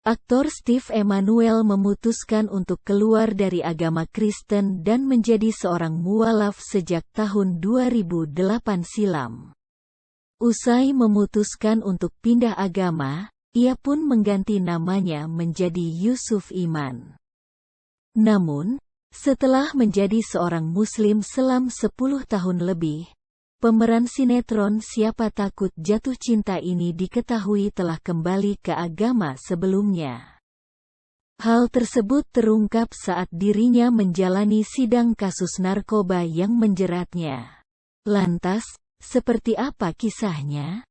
Aktor Steve Emmanuel memutuskan untuk keluar dari agama Kristen dan menjadi seorang mualaf sejak tahun 2008 silam. Usai memutuskan untuk pindah agama, ia pun mengganti namanya menjadi Yusuf Iman. Namun, setelah menjadi seorang Muslim selama 10 tahun lebih, pemeran sinetron Siapa Takut Jatuh Cinta ini diketahui telah kembali ke agama sebelumnya. Hal tersebut terungkap saat dirinya menjalani sidang kasus narkoba yang menjeratnya. Lantas, seperti apa kisahnya?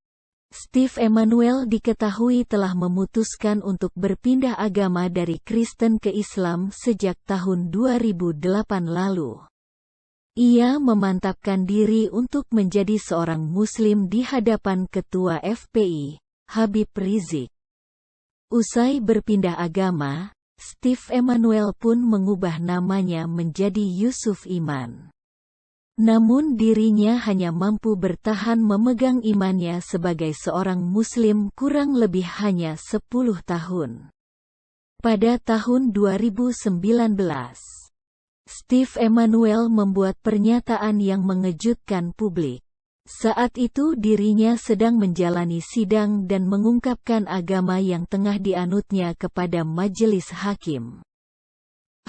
Steve Emmanuel diketahui telah memutuskan untuk berpindah agama dari Kristen ke Islam sejak tahun 2008 lalu. Ia memantapkan diri untuk menjadi seorang Muslim di hadapan Ketua FPI, Habib Rizik. Usai berpindah agama, Steve Emmanuel pun mengubah namanya menjadi Yusuf Iman. Namun dirinya hanya mampu bertahan memegang imannya sebagai seorang Muslim kurang lebih hanya 10 tahun. Pada tahun 2019, Steve Emmanuel membuat pernyataan yang mengejutkan publik. Saat itu dirinya sedang menjalani sidang dan mengungkapkan agama yang tengah dianutnya kepada majelis hakim.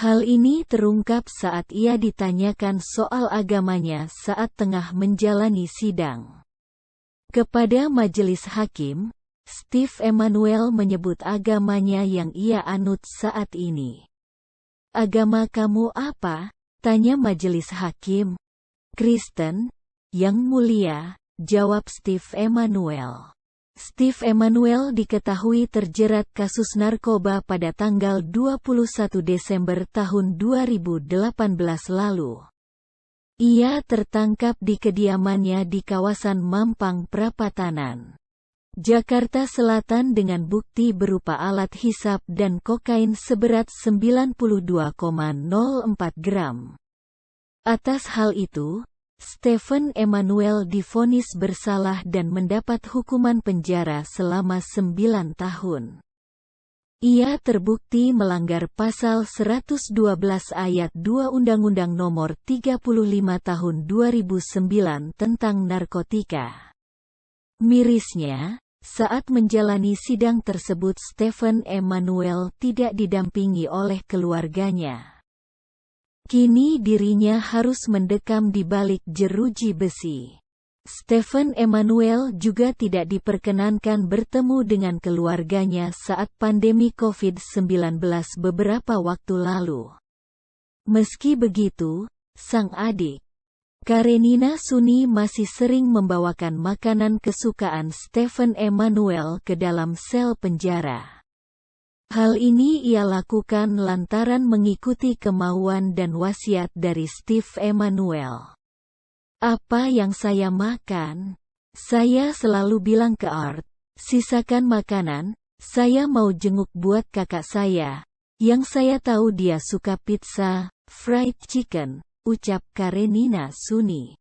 Hal ini terungkap saat ia ditanyakan soal agamanya saat tengah menjalani sidang. Kepada majelis hakim, Steve Emmanuel menyebut agamanya yang ia anut saat ini. "Agama kamu apa?" tanya majelis hakim. "Kristen, Yang Mulia," jawab Steve Emmanuel. Steve Emmanuel diketahui terjerat kasus narkoba pada tanggal 21 Desember tahun 2018 lalu. Ia tertangkap di kediamannya di kawasan Mampang Prapatanan, Jakarta Selatan dengan bukti berupa alat hisap dan kokain seberat 92,04 gram. Atas hal itu, Stephen Emmanuel divonis bersalah dan mendapat hukuman penjara selama 9 tahun. Ia terbukti melanggar pasal 112 ayat 2 Undang-Undang Nomor 35 Tahun 2009 tentang narkotika. Mirisnya, saat menjalani sidang tersebut Stephen Emmanuel tidak didampingi oleh keluarganya. Kini dirinya harus mendekam di balik jeruji besi. Stephen Emmanuel juga tidak diperkenankan bertemu dengan keluarganya saat pandemi COVID-19 beberapa waktu lalu. Meski begitu, sang adik, Karenina Suni, masih sering membawakan makanan kesukaan Stephen Emmanuel ke dalam sel penjara. Hal ini ia lakukan lantaran mengikuti kemauan dan wasiat dari Steve Emmanuel. "Apa yang saya makan? Saya selalu bilang ke Art, sisakan makanan, saya mau jenguk buat kakak saya, yang saya tahu dia suka pizza, fried chicken," ucap Karenina Suni.